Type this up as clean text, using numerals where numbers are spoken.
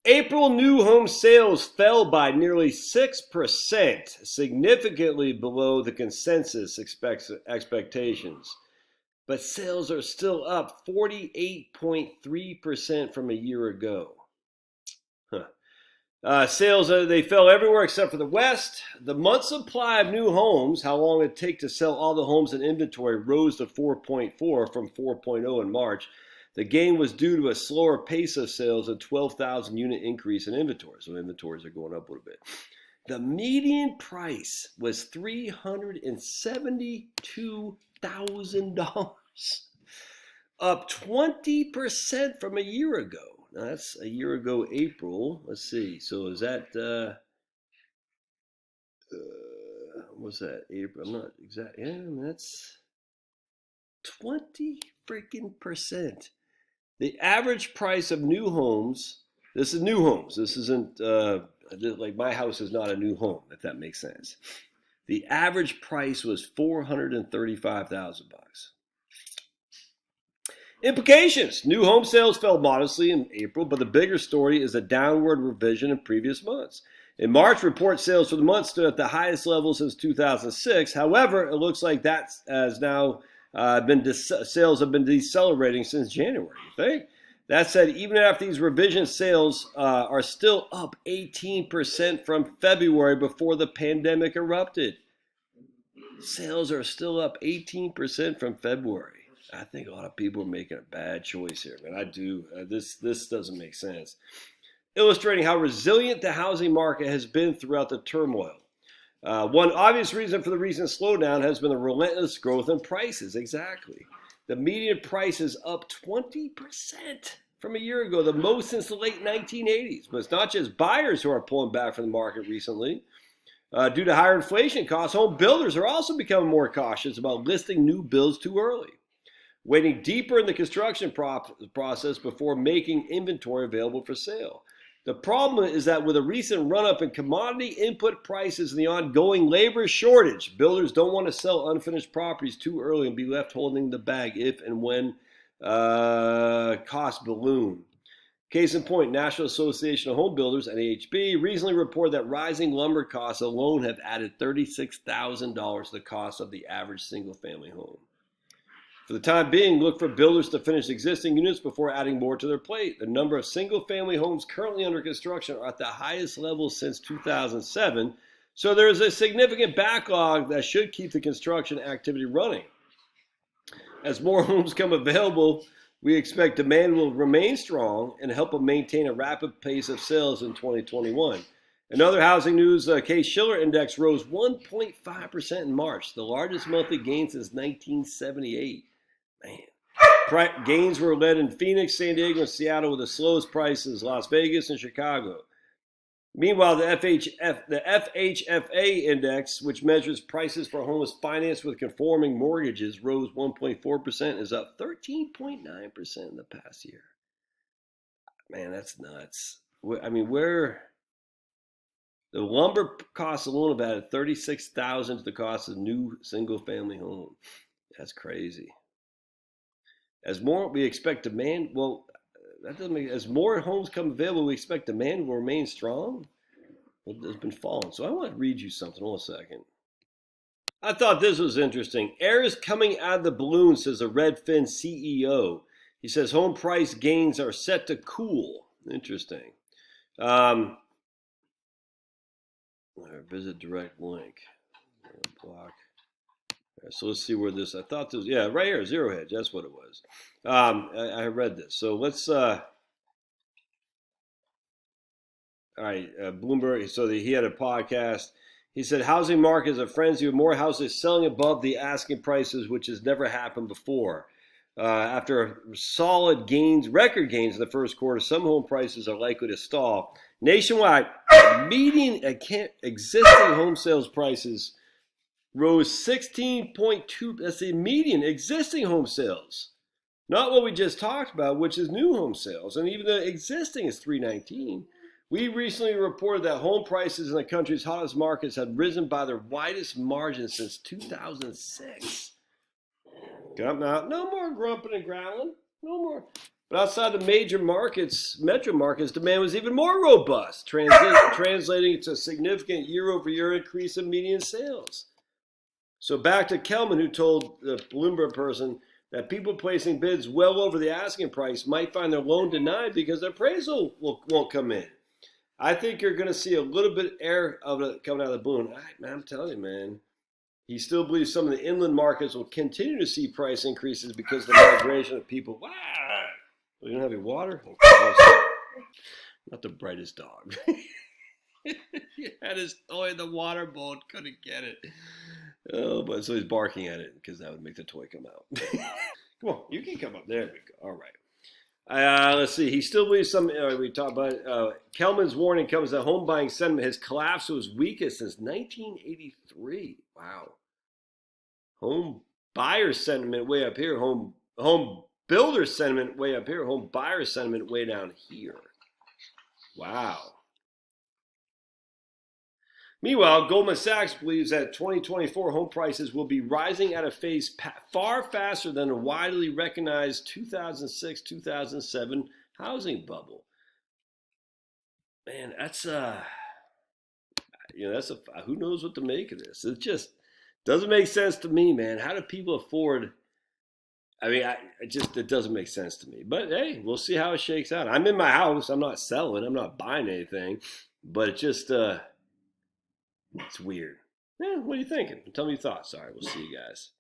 April new home sales fell by nearly 6%, significantly below the consensus expectations. But sales are still up 48.3% from a year ago. Sales, they fell everywhere except for the West. The month supply of new homes, how long it take to sell all the homes in inventory, rose to 4.4 from 4.0 in March. The gain was due to a slower pace of sales, a 12,000 unit increase in inventory. So inventories are going up a little bit. The median price was $372,000, up 20% from a year ago. Now that's a year ago, April. Let's see. So is that, what's that? April? I'm not exact. Yeah, that's 20 freaking percent. The average price of new homes, this is new homes. This isn't, like my house is not a new home, if that makes sense. The average price was $435,000. Implications. New home sales fell modestly in April, but the bigger story is a downward revision in previous months. In March, report sales for the month stood at the highest level since 2006. However, it looks like that has now sales have been decelerating since January, you think? That said, even after these revisions, sales are still up 18% from February before the pandemic erupted. Sales are still up 18% from February. I think a lot of people are making a bad choice here, man. I do. This doesn't make sense. Illustrating how resilient the housing market has been throughout the turmoil. One obvious reason for the recent slowdown has been the relentless growth in prices. Exactly. The median price is up 20% from a year ago, the most since the late 1980s. But it's not just buyers who are pulling back from the market recently. Due to higher inflation costs, home builders are also becoming more cautious about listing new builds too early, waiting deeper in the construction process before making inventory available for sale. The problem is that with a recent run-up in commodity input prices and the ongoing labor shortage, builders don't want to sell unfinished properties too early and be left holding the bag if and when costs balloon. Case in point, National Association of Home Builders, NAHB, recently reported that rising lumber costs alone have added $36,000 to the cost of the average single-family home. For the time being, look for builders to finish existing units before adding more to their plate. The number of single-family homes currently under construction are at the highest level since 2007, so there is a significant backlog that should keep the construction activity running. As more homes come available, we expect demand will remain strong and help maintain a rapid pace of sales in 2021. In other housing news, Case-Shiller Index rose 1.5% in March, the largest monthly gain since 1978. Man. Gains were led in Phoenix, San Diego, and Seattle, with the slowest prices, Las Vegas and Chicago. Meanwhile, the FHFA index, which measures prices for homes financed with conforming mortgages, rose 1.4%, is up 13.9% in the past year. Man, that's nuts. I mean, the lumber costs alone have added $36,000 to the cost of new single-family home. That's crazy. As we expect demand, as more homes come available, we expect demand will remain strong. It has been falling. So I want to read you something. Hold a second. I thought this was interesting. Air is coming out of the balloon, says a Redfin CEO. He says home price gains are set to cool. Interesting. Visit direct link. Block. So let's see where this, I thought this, yeah, right here, Zero Hedge, that's what it was. I read this. So let's, all right, Bloomberg, so he had a podcast. He said, housing market is a frenzy with more houses selling above the asking prices, which has never happened before. After solid gains, record gains in the first quarter, some home prices are likely to stall. Nationwide, median existing home sales prices rose 16.2%. That's the median existing home sales. Not what we just talked about, which is new home sales. And even the existing is 319. We recently reported that home prices in the country's hottest markets had risen by their widest margin since 2006. No more grumping and growling. No more. But outside the major markets, metro markets, demand was even more robust, translating to a significant year-over-year increase in median sales. So back to Kelman, who told the Bloomberg person that people placing bids well over the asking price might find their loan denied because their appraisal won't come in. I think you're going to see a little bit of air of it coming out of the balloon. Man, I'm telling you, man. He still believes some of the inland markets will continue to see price increases because of the migration of people. Wow. You don't have any water? Not the brightest dog. He had his toy in the water bowl, couldn't get it. Oh, but so he's barking at it because that would make the toy come out. Come on, you can come up. There we go. All right. Let's see. He still believes some. We talked about Kelman's warning comes that home buying sentiment has collapsed to its weakest since 1983. Wow. Home buyer sentiment way up here. Home builder sentiment way up here. Home buyer sentiment way down here. Wow. Meanwhile, Goldman Sachs believes that 2024 home prices will be rising at a pace far faster than a widely recognized 2006-2007 housing bubble. Man, that's who knows what to make of this? It just doesn't make sense to me, man. How do people afford? I mean, it doesn't make sense to me. But hey, we'll see how it shakes out. I'm in my house. I'm not selling. I'm not buying anything. But it just it's weird. What are you thinking? Tell me your thoughts. All right, we'll see you guys.